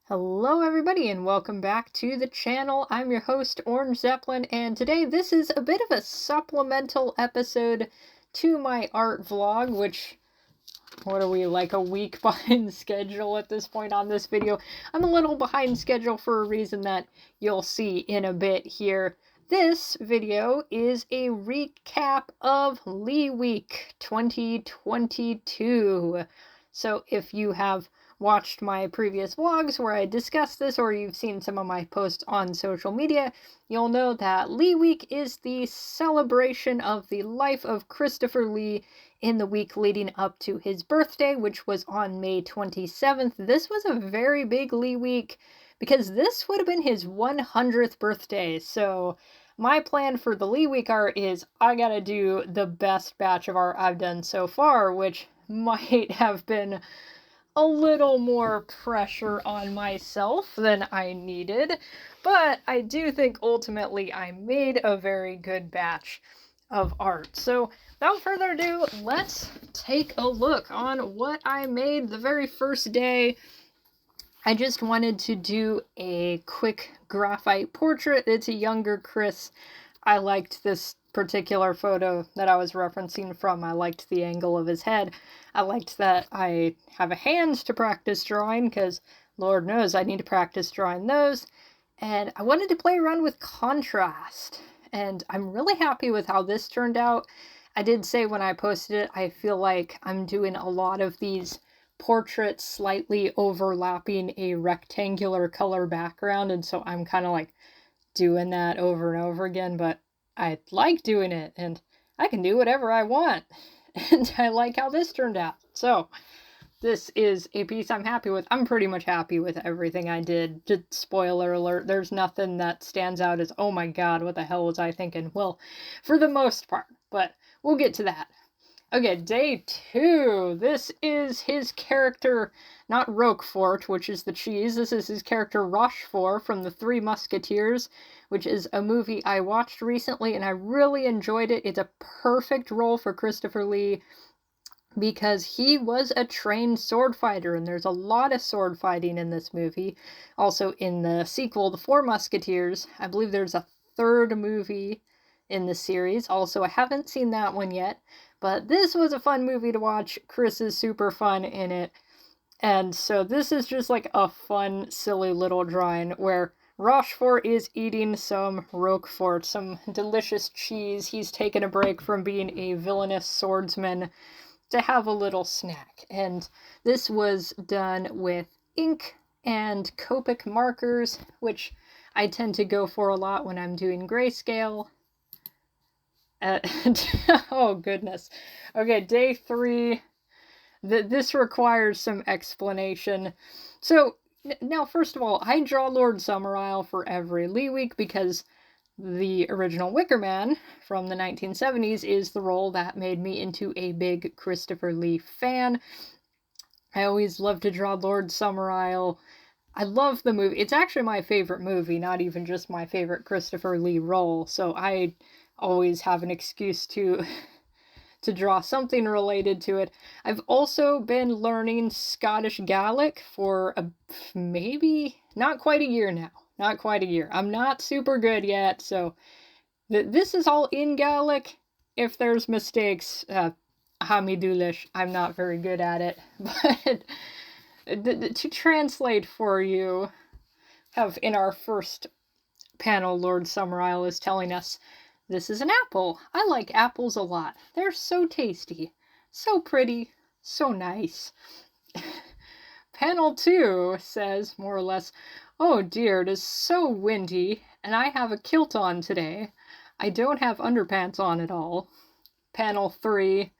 Hello everybody and welcome back to the channel. I'm your host Orange Zeppelin, and today this is a bit of a supplemental episode to my art vlog, which, what are we, like a week behind schedule at this point on this video? I'm a little behind schedule for a reason that you'll see in a bit here. This video is a recap of LeeWeek 2022. So if you have watched my previous vlogs where I discussed this, or you've seen some of my posts on social media, you'll know that LeeWeek is the celebration of the life of Christopher Lee in the week leading up to his birthday, which was on May 27th. This was a very big LeeWeek because this would have been his 100th birthday. So my plan for the LeeWeek art is I gotta do the best batch of art I've done so far, which might have been a little more pressure on myself than I needed, but I do think ultimately I made a very good batch of art. So without further ado, let's take a look on what I made the very first day. I just wanted to do a quick graphite portrait. It's a younger Chris. I liked this particular photo that I was referencing from. I liked the angle of his head. I liked that I have a hand to practice drawing, because Lord knows I need to practice drawing those. And I wanted to play around with contrast. And I'm really happy with how this turned out. I did say when I posted it, I feel like I'm doing a lot of these portraits slightly overlapping a rectangular color background, and so I'm kind of like doing that over and over again, but I like doing it, and I can do whatever I want, and I like how this turned out. So this is a piece I'm happy with. I'm pretty much happy with everything I did. Just spoiler alert, there's nothing that stands out as, oh my god, what the hell was I thinking? Well, for the most part, but we'll get to that. Okay, day 2. This is his character, not Roquefort, which is the cheese. This is his character Rochefort from The Three Musketeers, which is a movie I watched recently, and I really enjoyed it. It's a perfect role for Christopher Lee because he was a trained sword fighter, and there's a lot of sword fighting in this movie. Also, in the sequel, The Four Musketeers, I believe there's a third movie in the series. Also, I haven't seen that one yet, but this was a fun movie to watch. Chris is super fun in it. And so this is just like a fun, silly little drawing where Rochefort is eating some Roquefort, some delicious cheese. He's taken a break from being a villainous swordsman to have a little snack. And this was done with ink and Copic markers, which I tend to go for a lot when I'm doing grayscale. Oh goodness. Okay, day 3. This requires some explanation. So, now first of all, I draw Lord Summerisle for every LeeWeek because the original Wicker Man from the 1970s is the role that made me into a big Christopher Lee fan. I always love to draw Lord Summerisle. I love the movie. It's actually my favorite movie, not even just my favorite Christopher Lee role, so I always have an excuse to draw something related to it. I've also been learning Scottish Gaelic for maybe not quite a year now. Not quite a year. I'm not super good yet, so this is all in Gaelic. If there's mistakes, Hami Dulish, I'm not very good at it. But to translate for you, have in our first panel, Lord Summerisle is telling us, this is an apple. I like apples a lot. They're so tasty, so pretty, so nice. Panel 2 says, more or less, oh dear, it is so windy, and I have a kilt on today. I don't have underpants on at all. Panel 3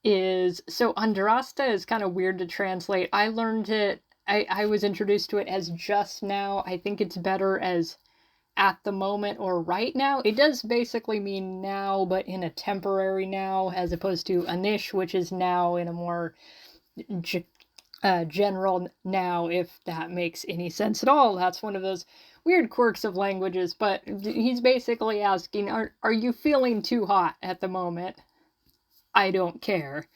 is, so Andrasta is kind of weird to translate. I learned it, I was introduced to it as just now. I think it's better as at the moment or right now. It does basically mean now, but in a temporary now, as opposed to anish, which is now in a more general now, if that makes any sense at all. That's one of those weird quirks of languages, but he's basically asking, are you feeling too hot at the moment? I don't care.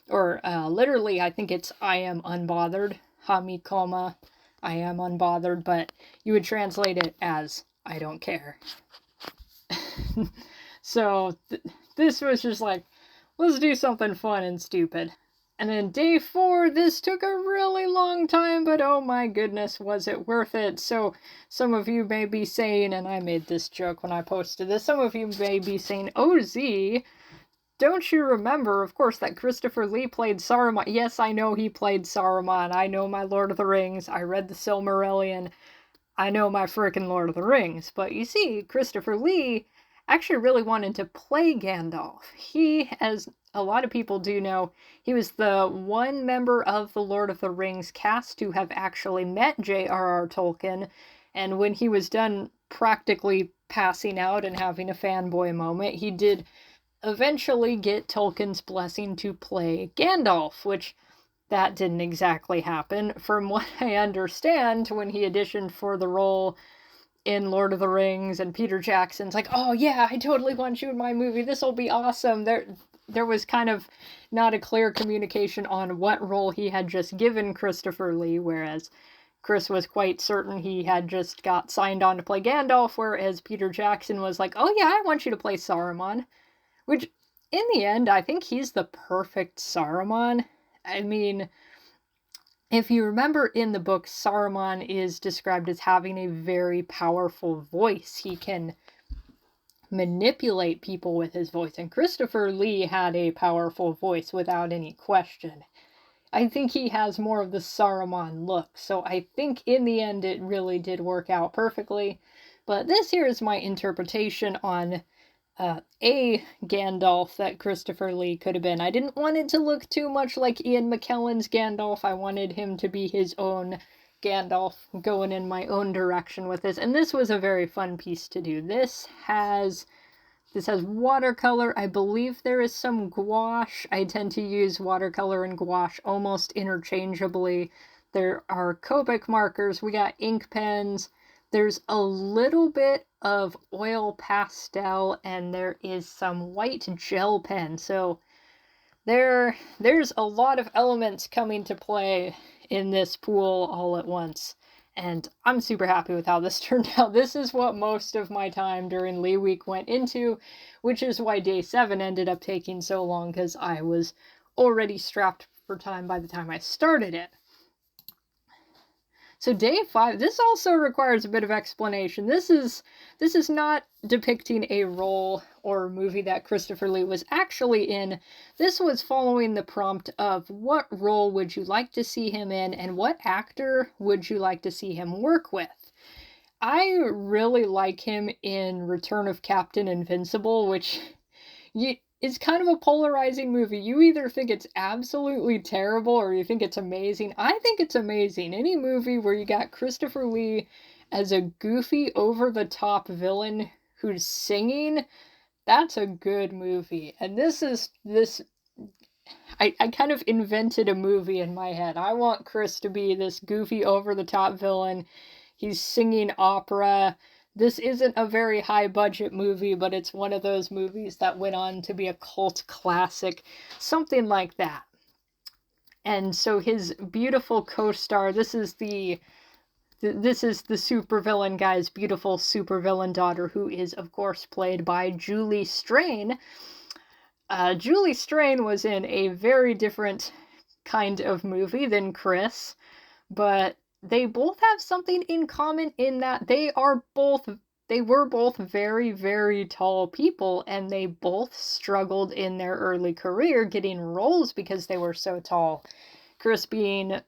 Or literally, I think it's I am unbothered. Hamikoma. I am unbothered, but you would translate it as I don't care. So this was just like, let's do something fun and stupid. And then day 4, this took a really long time, but oh my goodness, was it worth it? So some of you may be saying, and I made this joke when I posted this, some of you may be saying, oh Z, don't you remember, of course, that Christopher Lee played Saruman? Yes, I know he played Saruman. I know my Lord of the Rings. I read the Silmarillion. I know my frickin' Lord of the Rings. But you see, Christopher Lee actually really wanted to play Gandalf. He, as a lot of people do know, he was the one member of the Lord of the Rings cast to have actually met J.R.R. Tolkien, and when he was done practically passing out and having a fanboy moment, he did eventually get Tolkien's blessing to play Gandalf, which that didn't exactly happen. From what I understand, when he auditioned for the role in Lord of the Rings, and Peter Jackson's like, oh yeah, I totally want you in my movie, this'll be awesome. There was kind of not a clear communication on what role he had just given Christopher Lee, whereas Chris was quite certain he had just got signed on to play Gandalf, whereas Peter Jackson was like, oh yeah, I want you to play Saruman. Which, in the end, I think he's the perfect Saruman. I mean, if you remember in the book, Saruman is described as having a very powerful voice. He can manipulate people with his voice, and Christopher Lee had a powerful voice without any question. I think he has more of the Saruman look, so I think in the end it really did work out perfectly. But this here is my interpretation on a Gandalf that Christopher Lee could have been. I didn't want it to look too much like Ian McKellen's Gandalf. I wanted him to be his own Gandalf, going in my own direction with this. And this was a very fun piece to do. This has watercolor. I believe there is some gouache. I tend to use watercolor and gouache almost interchangeably. There are Copic markers. We got ink pens. There's a little bit of oil pastel, and there is some white gel pen. So there's a lot of elements coming to play in this pool all at once. And I'm super happy with how this turned out. This is what most of my time during LeeWeek went into, which is why day 7 ended up taking so long, because I was already strapped for time by the time I started it. So day 5, this also requires a bit of explanation. This is not depicting a role or movie that Christopher Lee was actually in. This was following the prompt of what role would you like to see him in, and what actor would you like to see him work with. I really like him in Return of Captain Invincible, which it's kind of a polarizing movie. You either think it's absolutely terrible or you think it's amazing. I think it's amazing. Any movie where you got Christopher Lee as a goofy, over-the-top villain who's singing, that's a good movie. And I kind of invented a movie in my head. I want Chris to be this goofy, over-the-top villain. He's singing opera. This isn't a very high-budget movie, but it's one of those movies that went on to be a cult classic. Something like that. And so his beautiful co-star, this is the supervillain guy's beautiful supervillain daughter, who is, of course, played by Julie Strain. Julie Strain was in a very different kind of movie than Chris, but they both have something in common in that they were both very, very tall people, and they both struggled in their early career getting roles because they were so tall. Chris being,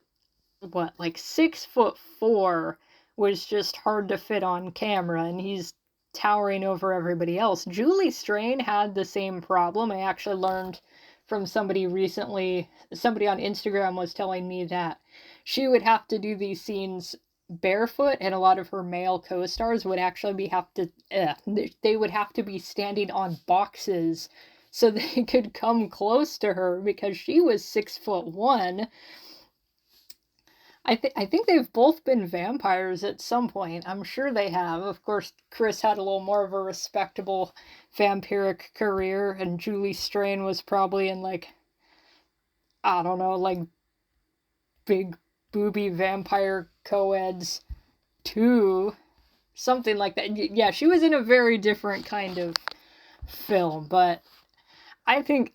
like 6'4", was just hard to fit on camera, and he's towering over everybody else. Julie Strain had the same problem. I actually learned from somebody recently, somebody on Instagram was telling me that she would have to do these scenes barefoot, and a lot of her male co-stars would actually they would have to be standing on boxes so they could come close to her because she was 6'1". I think they've both been vampires at some point. I'm sure they have. Of course, Chris had a little more of a respectable vampiric career, and Julie Strain was probably in, like, I don't know, like, big booby vampire co-eds 2, something like that. Yeah, she was in a very different kind of film, but I think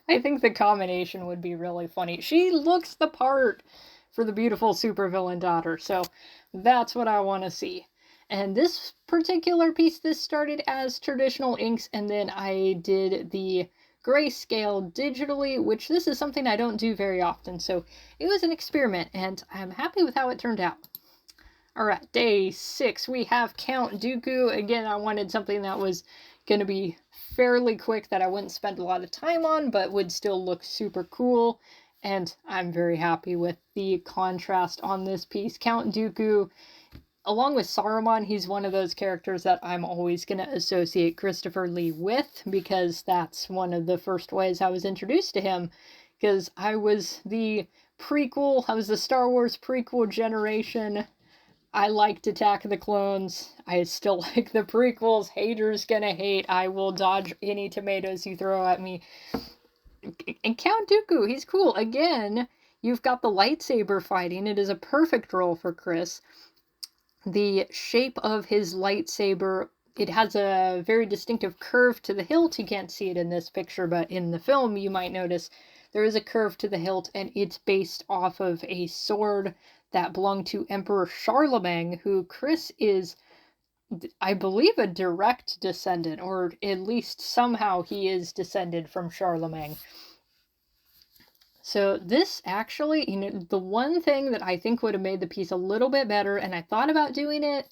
I think the combination would be really funny. She looks the part for the beautiful supervillain daughter, so that's what I want to see. And this particular piece, this started as traditional inks, and then I did the grayscale digitally, which this is something I don't do very often, so it was an experiment, and I'm happy with how it turned out. Alright, day 6, we have Count Dooku. Again, I wanted something that was going to be fairly quick, that I wouldn't spend a lot of time on, but would still look super cool. And I'm very happy with the contrast on this piece. Count Dooku, along with Saruman, he's one of those characters that I'm always going to associate Christopher Lee with, because that's one of the first ways I was introduced to him, because I was the Star Wars prequel generation. I liked Attack of the Clones. I still like the prequels. Haters gonna hate. I will dodge any tomatoes you throw at me. And Count Dooku, he's cool. Again, you've got the lightsaber fighting. It is a perfect role for Chris. The shape of his lightsaber, it has a very distinctive curve to the hilt. You can't see it in this picture, but in the film you might notice there is a curve to the hilt, and it's based off of a sword that belonged to Emperor Charlemagne, who Chris is, I believe, a direct descendant, or at least somehow he is descended from Charlemagne. So this actually, the one thing that I think would have made the piece a little bit better, and I thought about doing it,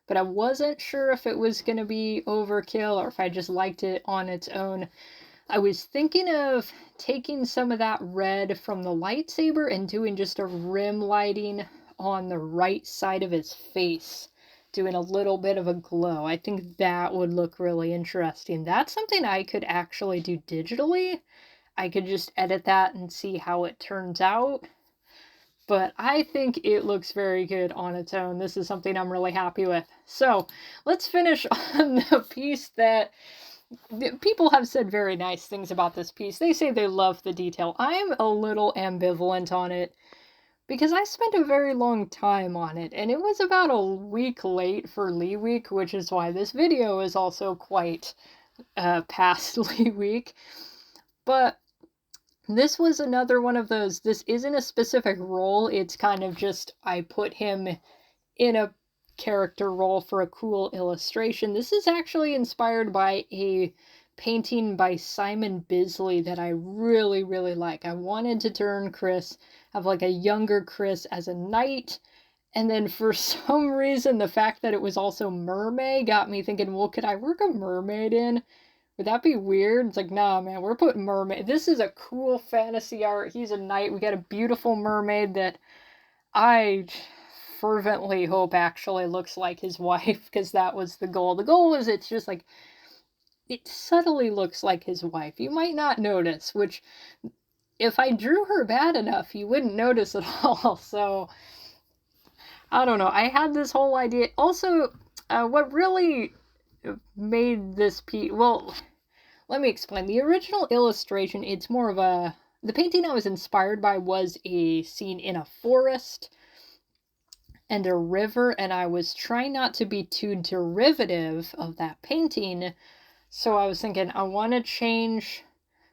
but I wasn't sure if it was going to be overkill or if I just liked it on its own. I was thinking of taking some of that red from the lightsaber and doing just a rim lighting on the right side of his face, doing a little bit of a glow. I think that would look really interesting. That's something I could actually do digitally. I could just edit that and see how it turns out. But I think it looks very good on its own. This is something I'm really happy with. So let's finish on the piece that people have said very nice things about this piece. They say they love the detail. I'm a little ambivalent on it because I spent a very long time on it, and it was about a week late for LeeWeek, which is why this video is also quite past LeeWeek. But this was another one of those, this isn't a specific role, it's kind of just, I put him in a character role for a cool illustration. This is actually inspired by a painting by Simon Bisley that I really, really like. I wanted to turn Chris, have like a younger Chris as a knight, and then for some reason the fact that it was also mermaid got me thinking, well, could I work a mermaid in? Would that be weird? It's like, nah, man, we're putting mermaid. This is a cool fantasy art. He's a knight. We got a beautiful mermaid that I fervently hope actually looks like his wife, because that was the goal. The goal was it's just like, it subtly looks like his wife. You might not notice, which if I drew her bad enough, you wouldn't notice at all. So, I don't know. I had this whole idea. Also, what really made this piece, well, let me explain. The original illustration, it's more of a, the painting I was inspired by was a scene in a forest and a river, and I was trying not to be too derivative of that painting, so I was thinking, I want to change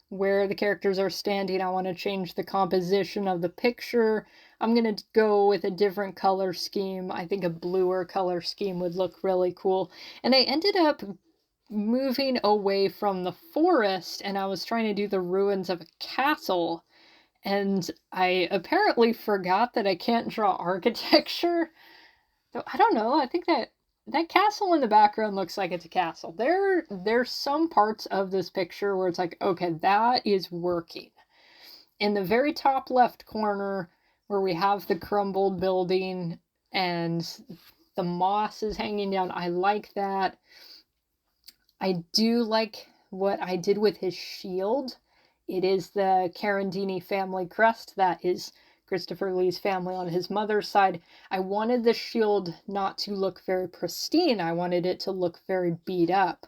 where the characters are standing, I want to change the composition of the picture, I'm going to go with a different color scheme. I think a bluer color scheme would look really cool, and I ended up moving away from the forest, and I was trying to do the ruins of a castle, and I apparently forgot that I can't draw architecture. So I don't know, I think that castle in the background looks like it's a castle. There's some parts of this picture where it's like, okay, that is working. In the very top left corner, where we have the crumbled building and the moss is hanging down, I like that. I do like what I did with his shield. It is the Carandini family crest. That is Christopher Lee's family on his mother's side. I wanted the shield not to look very pristine. I wanted it to look very beat up.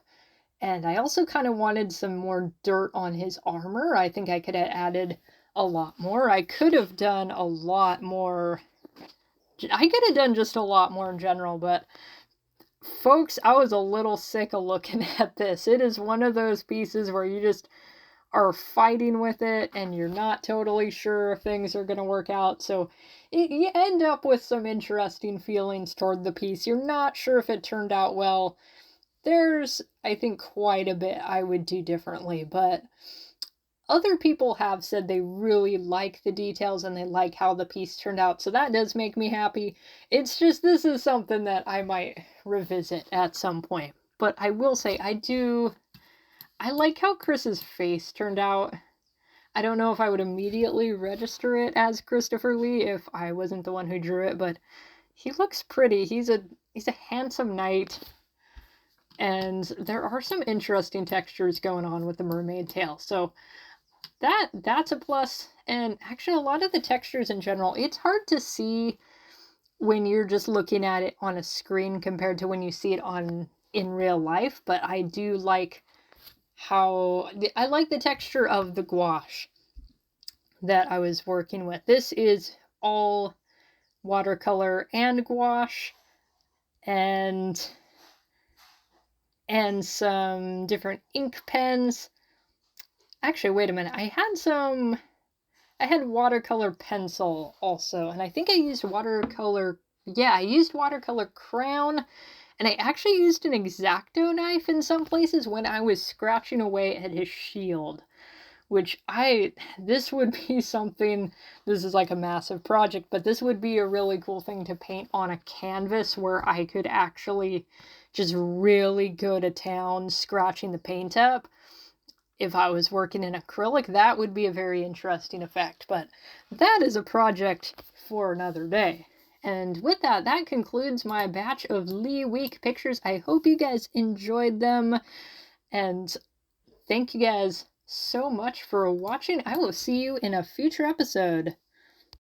And I also kind of wanted some more dirt on his armor. I think I could have added a lot more. I could have done a lot more. I could have done just a lot more in general, but folks, I was a little sick of looking at this. It is one of those pieces where you just are fighting with it and you're not totally sure if things are going to work out. So you end up with some interesting feelings toward the piece. You're not sure if it turned out well. There's, I think, quite a bit I would do differently, but other people have said they really like the details and they like how the piece turned out, so that does make me happy. It's just, this is something that I might revisit at some point. But I will say, I like how Chris's face turned out. I don't know if I would immediately register it as Christopher Lee if I wasn't the one who drew it, but he looks pretty. He's a handsome knight, and there are some interesting textures going on with the mermaid tail. So that's a plus. And actually, a lot of the textures in general, it's hard to see when you're just looking at it on a screen compared to when you see it in real life, but I do like I like the texture of the gouache that I was working with. This is all watercolor and gouache and some different ink pens. Actually, wait a minute. I had watercolor pencil also, and I think I used watercolor crayon, and I actually used an X-Acto knife in some places when I was scratching away at his shield, which this would be something, this is like a massive project, but this would be a really cool thing to paint on a canvas where I could actually just really go to town scratching the paint up. If I was working in acrylic, that would be a very interesting effect, but that is a project for another day. And with that, that concludes my batch of LeeWeek pictures. I hope you guys enjoyed them, and thank you guys so much for watching. I will see you in a future episode.